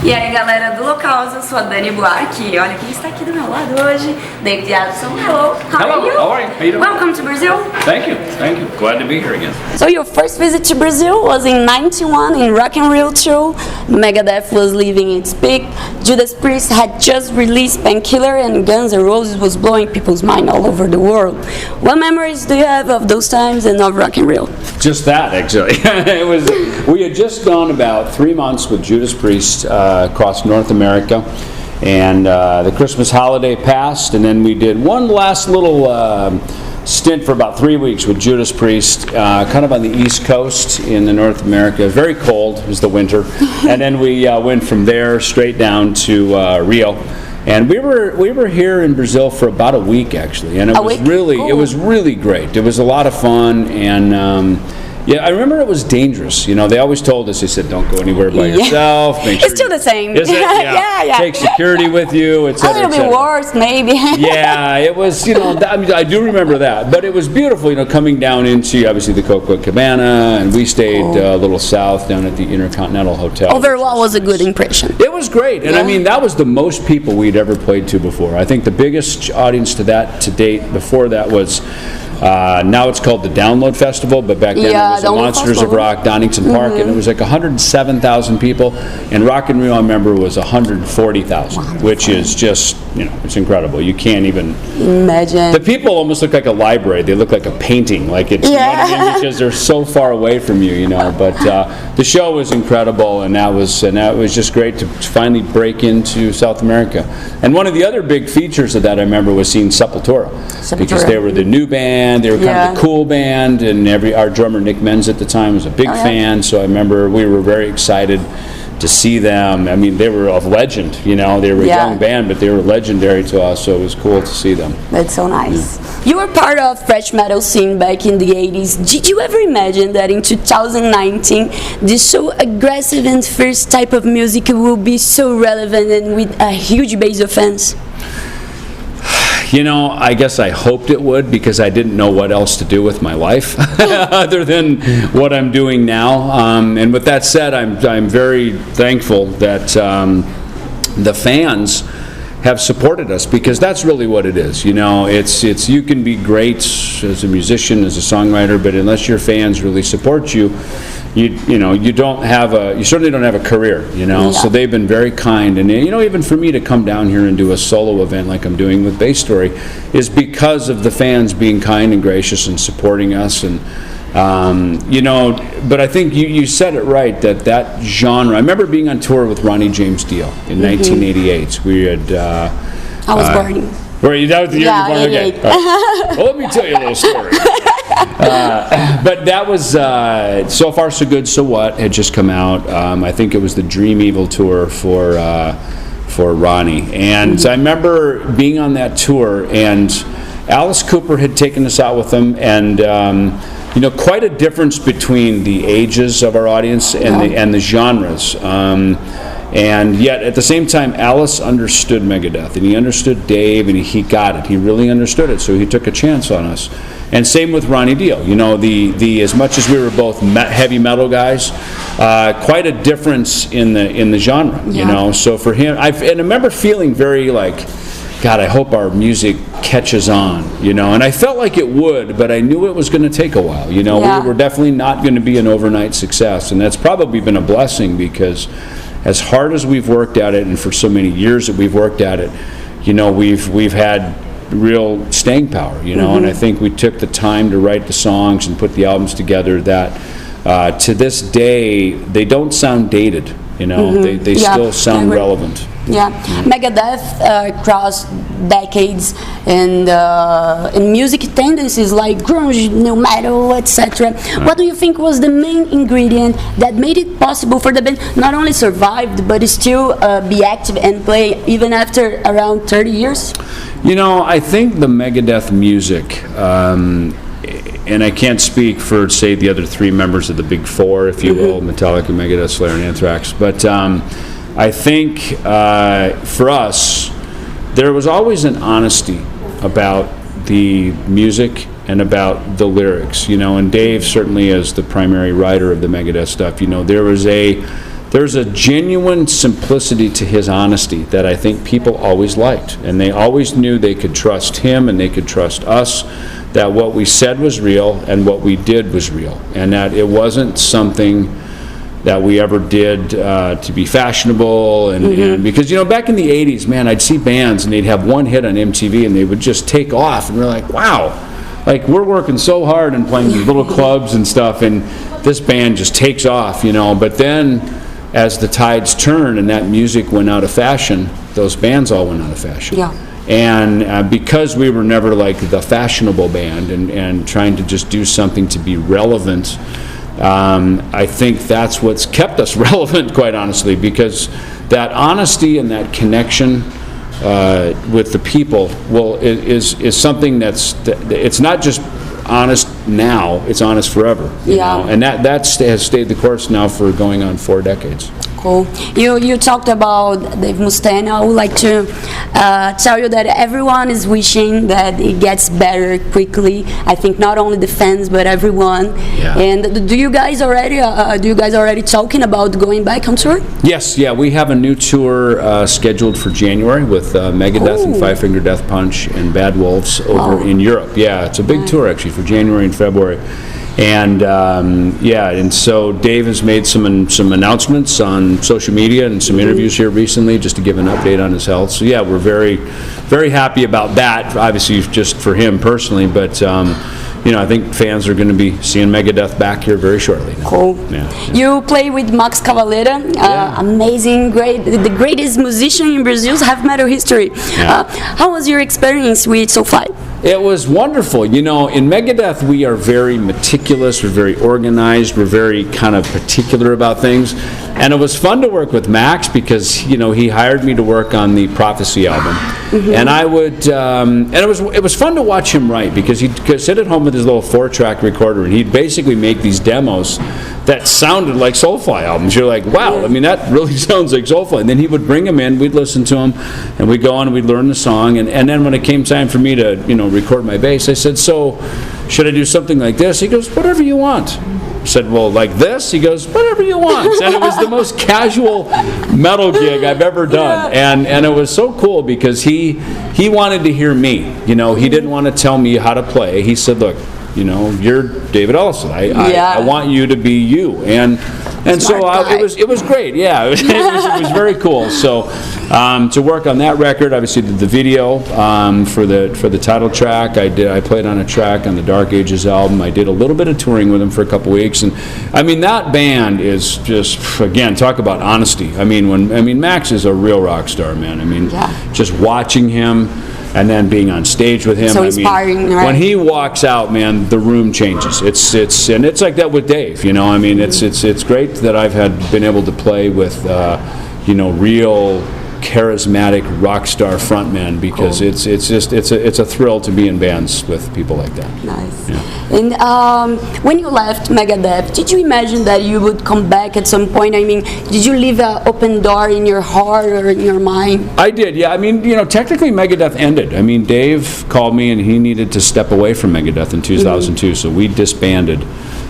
E aí, galera do Lokaos, eu sou a Dani Buarque. Olha quem está aqui do meu lado hoje, David Ellefson. Hello, how are you? How are you? How you doing? Welcome to Brazil. Thank you. Glad to be here again. So your first visit to Brazil was in '91 in Rock and Roll Show. Megadeth was leaving its peak. Judas Priest had just released Painkiller, and Guns N' Roses was blowing people's mind all over the world. What memories do you have of those times and of Rock and Roll? Just that, actually. We had just gone about 3 months with Judas Priest across North America, and the Christmas holiday passed, and then we did one last little stint for about 3 weeks with Judas Priest, kind of on the East Coast in the North America. It was very cold, it was the winter, and then we went from there straight down to Rio. And we were here in Brazil for about a week, actually, and it was really great. It was a lot of fun, and yeah, I remember it was dangerous. You know, they always told us, they said, don't go anywhere by yourself. Make sure it's still the same. Is it? Yeah. Take security with you, etc. A little bit worse, maybe. Yeah, it was, you know, I do remember that. But it was beautiful, you know, coming down into, obviously, the Copacabana, and we stayed a little south down at the Intercontinental Hotel. Overall, was a good impression. It was great. And I mean, that was the most people we'd ever played to before. I think the biggest audience to that to date before that was... now it's called the Download Festival, but back then it was the Monsters of Rock, Donington Park, and it was like 107,000 people, and Rock in Rio, I remember, was 140,000, which is just, you know, it's incredible. You can't even imagine. The people almost look like a library. They look like a painting, like it's, you know what I mean? Because they're so far away from you, you know. But the show was incredible, and that was just great to finally break into South America. And one of the other big features of that, I remember, was seeing Sepultura. Because they were the new band. They were kind of the cool band, and our drummer Nick Menz at the time was a big fan. So I remember we were very excited to see them. I mean, they were of legend. You know, they were a young band, but they were legendary to us. So it was cool to see them. That's so nice. You were part of thrash metal scene back in the '80s. Did you ever imagine that in 2019, this so aggressive and fierce type of music will be so relevant and with a huge base of fans? You know, I guess I hoped it would, because I didn't know what else to do with my life other than what I'm doing now. And with that said, I'm very thankful that the fans have supported us, because that's really what it is. You know, it's you can be great as a musician, as a songwriter, but unless your fans really support you, you certainly don't have a career, you know. So they've been very kind, and you know, even for me to come down here and do a solo event like I'm doing with Bass Story is because of the fans being kind and gracious and supporting us. And you know, but I think you said it right, that genre. I remember being on tour with Ronnie James Dio in 1988. We had I was born. Were you? That was the year you were born? Okay. Right. Well, let me tell you a little story. But that was So Far So Good So What had just come out. I think it was the Dream Evil tour for Ronnie, and I remember being on that tour, and Alice Cooper had taken us out with them, and you know, quite a difference between the ages of our audience and the genres. And yet, at the same time, Alice understood Megadeth, and he understood Dave, and he got it. He really understood it, so he took a chance on us. And same with Ronnie Dio. You know, the as much as we were both heavy metal guys, quite a difference in the genre. You know, so for him, I remember feeling very like, God, I hope our music catches on, you know, and I felt like it would, but I knew it was going to take a while, you know. We were definitely not going to be an overnight success, and that's probably been a blessing, because as hard as we've worked at it, and for so many years that we've worked at it, you know, we've had real staying power, you know, and I think we took the time to write the songs and put the albums together that to this day, they don't sound dated, you know, they still sound relevant. Megadeth crossed decades and music tendencies like grunge, new metal, etc. What do you think was the main ingredient that made it possible for the band not only survive but still be active and play even after around 30 years? You know, I think the Megadeth music, and I can't speak for, say, the other three members of the Big Four, if you will, Metallica, Megadeth, Slayer, and Anthrax, but I think for us, there was always an honesty about the music and about the lyrics, you know, and Dave certainly as the primary writer of the Megadeth stuff, you know, there there's a genuine simplicity to his honesty that I think people always liked, and they always knew they could trust him and they could trust us, that what we said was real and what we did was real, and that it wasn't something that we ever did to be fashionable, and because, you know, back in the 80s, man, I'd see bands and they'd have one hit on MTV and they would just take off, and we're like, wow, like, we're working so hard and playing these little clubs and stuff, and this band just takes off, you know. But then as the tides turned and that music went out of fashion, those bands all went out of fashion. Yeah. And because we were never like the fashionable band and trying to just do something to be relevant, I think that's what's kept us relevant, quite honestly, because that honesty and that connection with the people is something it's not just honest now, it's honest forever. You know? And that has stayed the course now for going on 4 decades. Cool. You talked about Dave Mustaine. I would like to tell you that everyone is wishing that it gets better quickly. I think not only the fans but everyone. Yeah. And do you guys already talking about going back on tour? Yes, yeah, we have a new tour scheduled for January with Megadeth and Five Finger Death Punch and Bad Wolves over in Europe. Yeah, it's a big tour actually for January and February. And and so Dave has made some announcements on social media and some interviews here recently just to give an update on his health. So yeah, we're very, very happy about that, obviously just for him personally, but you know, I think fans are going to be seeing Megadeth back here very shortly. Cool. Yeah. You play with Max Cavalera, amazing, the greatest musician in Brazil's heavy metal history. Yeah. How was your experience with Soulfly? It was wonderful. You know, in Megadeth, we are very meticulous, we're very organized, we're very kind of particular about things. And it was fun to work with Max because, you know, he hired me to work on the Prophecy album. And I would, and it was fun to watch him write because he'd sit at home with his little 4-track recorder and he'd basically make these demos that sounded like Soulfly albums. You're like, wow, I mean, that really sounds like Soulfly. And then he would bring them in, we'd listen to them, and we'd go on and we'd learn the song. And then when it came time for me to, you know, record my bass, I said, so should I do something like this? He goes, whatever you want. I said, well, like this? He goes, whatever you want. And it was the most casual metal gig I've ever done. And it was so cool because he wanted to hear me. You know, he didn't want to tell me how to play. He said, look, you know, you're David Ellefson. I want you to be you. And so it was great. Yeah, it was very cool. So to work on that record, obviously did the video for the title track. I played on a track on the Dark Ages album. I did a little bit of touring with him for a couple weeks, and I mean that band is just, again, talk about honesty. I mean Max is a real rock star, man. I mean just watching him. And then being on stage with him, so inspiring, right? When he walks out, man, the room changes. It's like that with Dave, you know. I mean, it's great that I've been able to play with, you know, real charismatic rock star frontmen because it's a thrill to be in bands with people like that. Nice. Yeah. And when you left Megadeth, did you imagine that you would come back at some point? I mean, did you leave an open door in your heart or in your mind? I did, yeah. I mean, you know, technically Megadeth ended. I mean, Dave called me and he needed to step away from Megadeth in 2002, so we disbanded.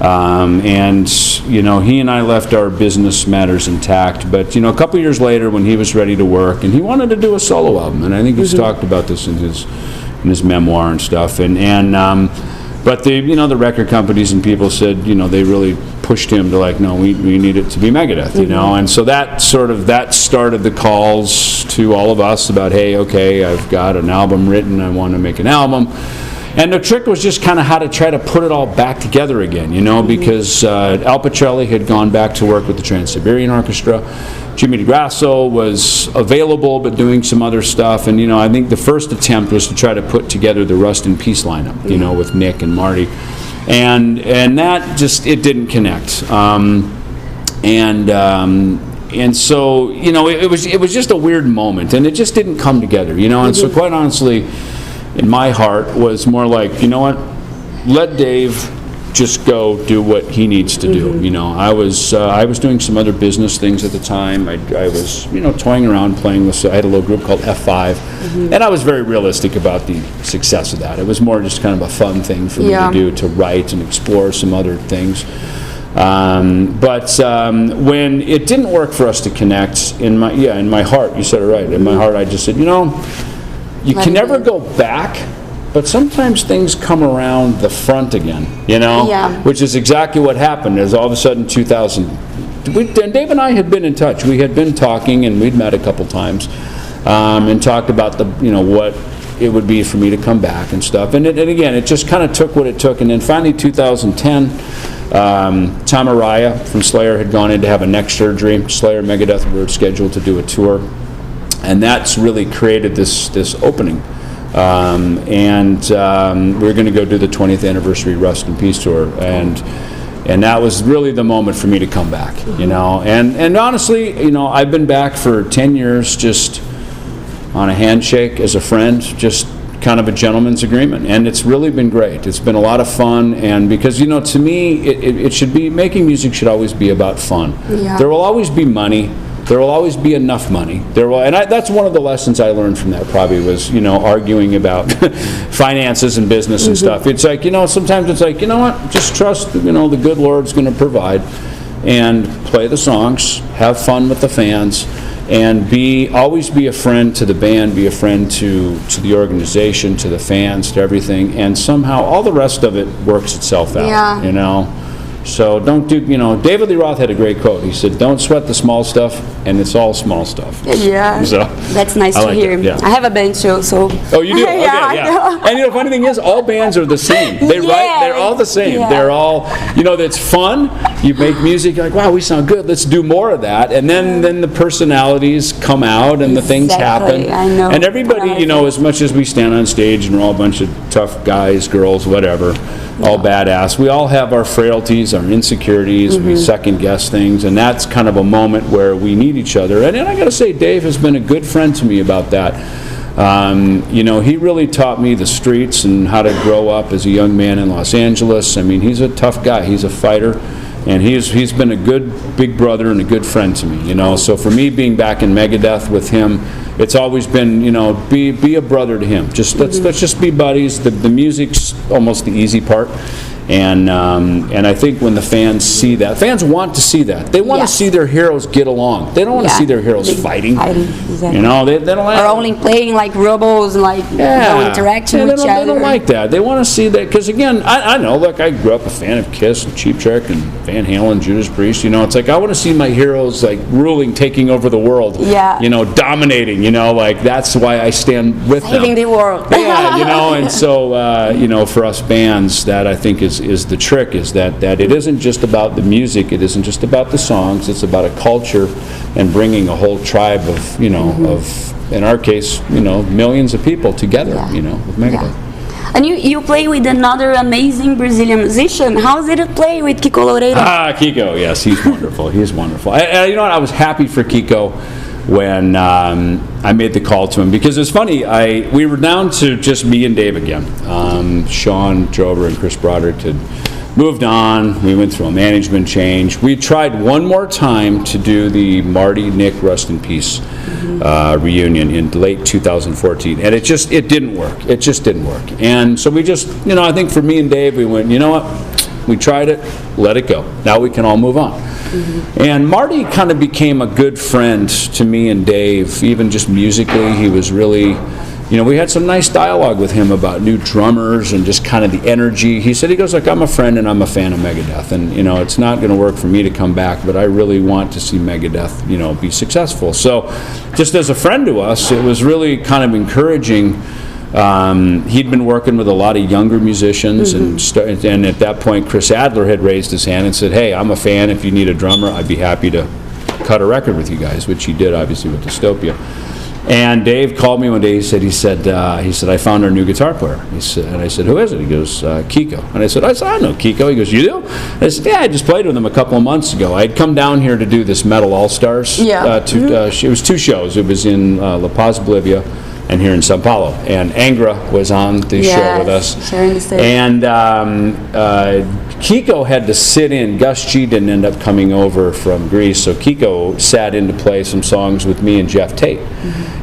And, you know, he and I left our business matters intact. But, you know, a couple years later when he was ready to work, and he wanted to do a solo album, and I think he's talked about this in his memoir and stuff. But the record companies and people said, you know, they really pushed him to like, no, we need it to be Megadeth, you know. And so that started the calls to all of us about, hey, okay, I've got an album written, I want to make an album. And the trick was just kind of how to try to put it all back together again, you know, because Al Picelli had gone back to work with the Trans-Siberian Orchestra. Jimmy DeGrasso was available but doing some other stuff. And, you know, I think the first attempt was to try to put together the Rust in Peace lineup, you know, with Nick and Marty. And that just, it didn't connect. And so, you know, it was just a weird moment, and it just didn't come together, you know. And so quite honestly, in my heart was more like, you know what, let Dave just go do what he needs to do. You know, I was doing some other business things at the time. I was, you know, toying around playing with, I had a little group called F5, and I was very realistic about the success of that. It was more just kind of a fun thing for me to do, to write and explore some other things. But when it didn't work for us to connect, in my heart, you said it right. In my heart, I just said, you can never go back, but sometimes things come around the front again, which is exactly what happened. As all of a sudden, 2000, and Dave and I had been in touch. We had been talking, and we'd met a couple times, and talked about what it would be for me to come back and stuff. And again, it just kind of took what it took. And then finally, 2010. Tom Araya from Slayer had gone in to have a neck surgery. Slayer, Megadeth were scheduled to do a tour, and that's really created this opening. We were going to go do the 20th anniversary Rust in Peace tour, and that was really the moment for me to come back. And honestly, I've been back for 10 years, just on a handshake as a friend, just kind of a gentleman's agreement, and it's really been great. It's been a lot of fun, and because to me it should be, making music should always be about fun. There will always be money, there will always be enough money, that's one of the lessons I learned from that, probably, was arguing about finances and business and stuff. It's like, sometimes it's like, what, just trust the good Lord's going to provide, and play the songs, have fun with the fans, and always be a friend to the band, be a friend to the organization, to the fans, to everything, and somehow all the rest of it works itself out. So don't do, David Lee Roth had a great quote. He said, "Don't sweat the small stuff, and it's all small stuff." Yeah, so, that's nice to hear. Yeah. I have a band show, so. Oh, you do? Okay, yeah. And the funny thing is, all bands are the same. They're all the same. Yeah. They're all, it's fun. You make music, you're like, wow, we sound good. Let's do more of that. And then the personalities come out, and the things happen. I know. And everybody, as much as we stand on stage and we're all a bunch of tough guys, girls, whatever, all badass, we all have our frailties, our insecurities, we second guess things, and that's kind of a moment where we need each other. And I got to say, Dave has been a good friend to me about that. He really taught me the streets and how to grow up as a young man in Los Angeles. I mean, he's a tough guy. He's a fighter. And he's been a good big brother and a good friend to me, So for me, being back in Megadeth with him, it's always been, be a brother to him. Let's just be buddies. The music's almost the easy part. And I think when the fans see that, fans want to see that. They want to see their heroes get along. They don't want to see their heroes fighting. Exactly. They don't like, or only playing like robots and like no interaction with each other. They don't like that. They want to see that, because again, I know. Look, I grew up a fan of Kiss and Cheap Trick and Van Halen, Judas Priest. It's like I want to see my heroes like ruling, taking over the world. Dominating. Like that's why I stand with them. Saving the world. And so for us bands, that I think is the trick, is that it isn't just about the music, it isn't just about the songs, it's about a culture and bringing a whole tribe of, of, in our case, millions of people together, with Megadeth. And you play with another amazing Brazilian musician. How's it to play with Kiko Loureiro? Kiko, yes, he's wonderful. He's wonderful. You know what? I was happy for Kiko when I made the call to him, because it's funny. We were down to just me and Dave again. Sean Drover and Chris Broderick had moved on. We went through a management change. We tried one more time to do the Marty, Nick, Rust in Peace reunion in late 2014, and it didn't work. It just didn't work. And so we just, I think for me and Dave, we went, you know what? We tried it, let it go. Now we can all move on. And Marty kind of became a good friend to me and Dave, even just musically. He was really, we had some nice dialogue with him about new drummers and just kind of the energy. He goes, look, I'm a friend and I'm a fan of Megadeth, and it's not going to work for me to come back, but I really want to see Megadeth, be successful. So just as a friend to us, it was really kind of encouraging. He'd been working with a lot of younger musicians, and at that point Chris Adler had raised his hand and said, hey, I'm a fan. If you need a drummer, I'd be happy to cut a record with you guys, which he did, obviously, with Dystopia. And Dave called me one day. He said, I found our new guitar player. And I said, who is it? He goes, Kiko. And I said, I know Kiko. He goes, you do? I said, yeah, I just played with him a couple of months ago. I'd come down here to do this Metal All-Stars. It was 2 shows. It was in La Paz, Bolivia, and here in Sao Paulo. And Angra was on the show with us. Sharing the stage. And Kiko had to sit in. Gus G didn't end up coming over from Greece, so Kiko sat in to play some songs with me and Jeff Tate.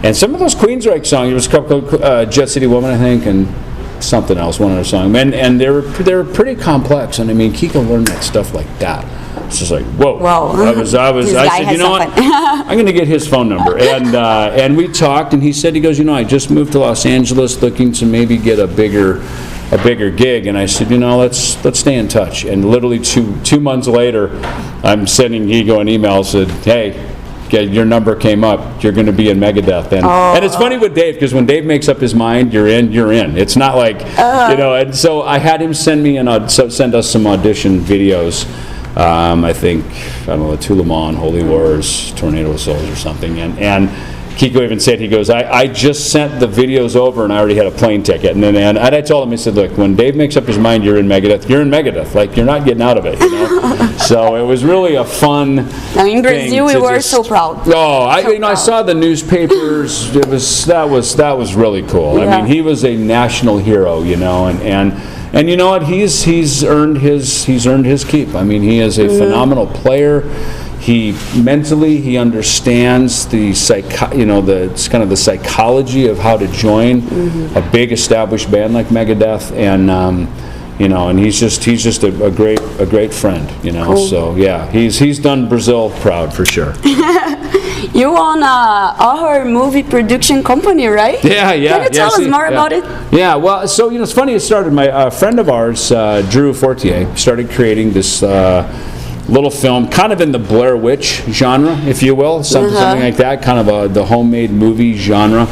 And some of those Queensryche songs, it was a couple, Jet City Woman, I think, and something else, one other song, and they were pretty complex. And I mean, Kiko learned that stuff like that. It's just like, whoa. I said, you know what? I'm going to get his phone number. And we talked, and he goes, I just moved to Los Angeles looking to maybe get a bigger gig. And I said, let's stay in touch. And literally two months later, I'm sending Gigo an email, said, hey, your number came up. You're going to be in Megadeth. And it's funny with Dave, because when Dave makes up his mind, you're in. It's not like, and so I had him send us some audition videos. I think, the Tulamon, Holy Wars, Tornado of Souls or something. And Kiko even said, he goes, I just sent the videos over and I already had a plane ticket. And I told him, I said, look, when Dave makes up his mind you're in Megadeth, you're in Megadeth. Like, you're not getting out of it, So it was really a fun in Brazil, we were so proud. I saw the newspapers. That was really cool. Yeah. I mean, he was a national hero, and you know what? He's earned his keep. I mean, he is a phenomenal player. He mentally understands the psychology of how to join a big established band like Megadeth, and he's just a great friend. Cool. So yeah, he's done Brazil proud for sure. You own a horror movie production company, right? Yeah. Can you tell us more about it? Yeah, well, so, it's funny, it started, my friend of ours, Drew Fortier, started creating this little film, kind of in the Blair Witch genre, if you will, something like that, kind of the homemade movie genre,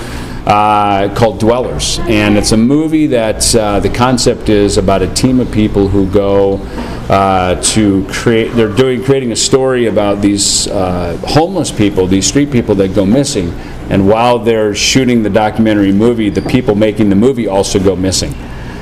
called Dwellers. And it's a movie that the concept is about a team of people who go creating a story about these homeless people, these street people that go missing, and while they're shooting the documentary movie, the people making the movie also go missing.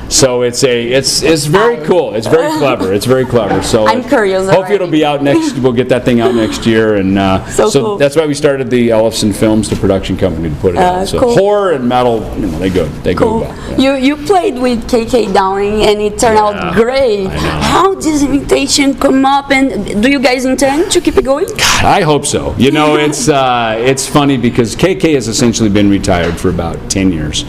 So it's very cool. It's very clever. It's very clever. So I'm curious. Hopefully it'll be out next. We'll get that thing out next year, and so cool. That's why we started the Ellefson Films, the production company, to put it out. So cool. Horror and metal, they go well. Yeah. You played with KK Downing, and it turned out great. How did this invitation come up, and do you guys intend to keep it going? I hope so. It's funny because KK has essentially been retired for about 10 years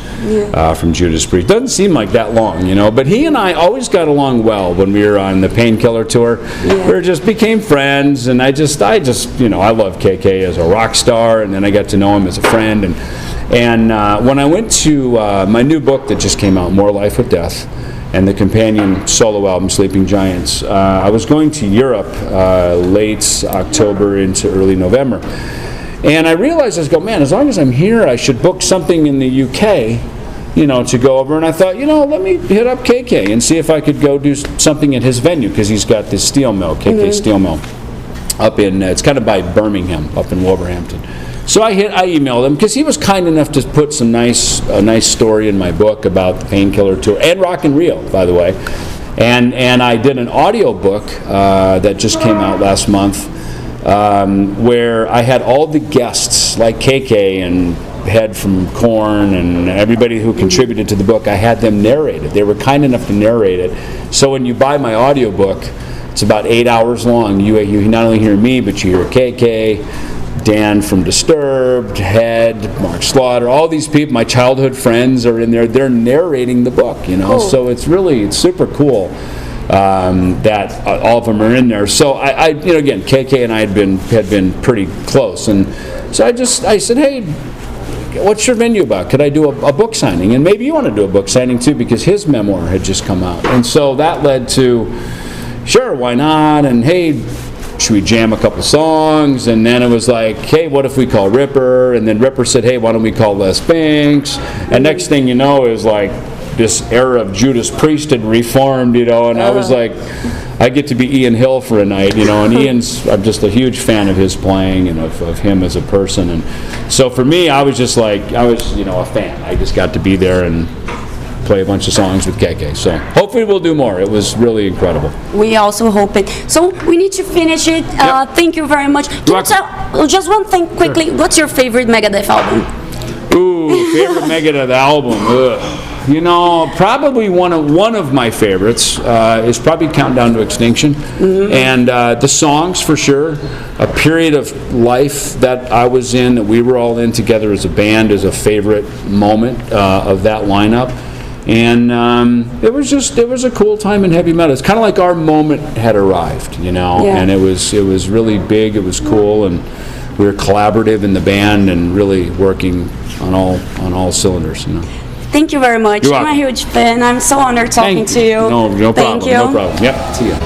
from Judas Priest. Doesn't seem like that long. But he and I always got along well when we were on the Painkiller tour. We just became friends, and I just I love KK as a rock star, and then I got to know him as a friend. And when I went to my new book that just came out, More Life with Death, and the companion solo album, Sleeping Giants, I was going to Europe late October into early November. And I realized, as long as I'm here, I should book something in the UK, to go over. And I thought, let me hit up KK and see if I could go do something at his venue, because he's got this steel mill, KK Steel Mill, up in, it's kind of by Birmingham, up in Wolverhampton. So I emailed him, because he was kind enough to put a nice story in my book about the Painkiller tour, and Rock in Rio, by the way. And I did an audio book that just came out last month, where I had all the guests, like KK and Head from Korn and everybody who contributed to the book. I had them narrate it. They were kind enough to narrate it. So when you buy my audio book, it's about 8 hours long. You not only hear me, but you hear KK, Dan from Disturbed, Head, Mark Slaughter, all these people, my childhood friends are in there. They're narrating the book, Cool. So it's super cool that all of them are in there. So I again, KK and I had been pretty close, and so I said, hey, what's your venue about? Could I do a book signing? And maybe you want to do a book signing too, because his memoir had just come out. And so that led to, sure, why not? And hey, should we jam a couple songs? And then it was like, hey, what if we call Ripper? And then Ripper said, hey, why don't we call Les Binks? And next thing you know, it was like this era of Judas Priest had reformed, and I was like, I get to be Ian Hill for a night, and I'm just a huge fan of his playing and of him as a person. And so for me, I was a fan. I just got to be there and play a bunch of songs with KK. So hopefully we'll do more. It was really incredible. We also hope it. So we need to finish it. Thank you very much. Can you tell just one thing quickly? Sure. What's your favorite Megadeth album? Ooh, favorite Megadeth album. Ugh. Probably one of my favorites is probably Countdown to Extinction, and the songs for sure. A period of life that I was in, that we were all in together as a band, is a favorite moment of that lineup. And it was a cool time in heavy metal. It's kind of like our moment had arrived, you know, and it was really big. It was cool, and we were collaborative in the band and really working on all cylinders, you know. Thank you very much. I'm a huge fan. I'm so honored talking to you. No problem. Thank you. No problem. Yep. See ya.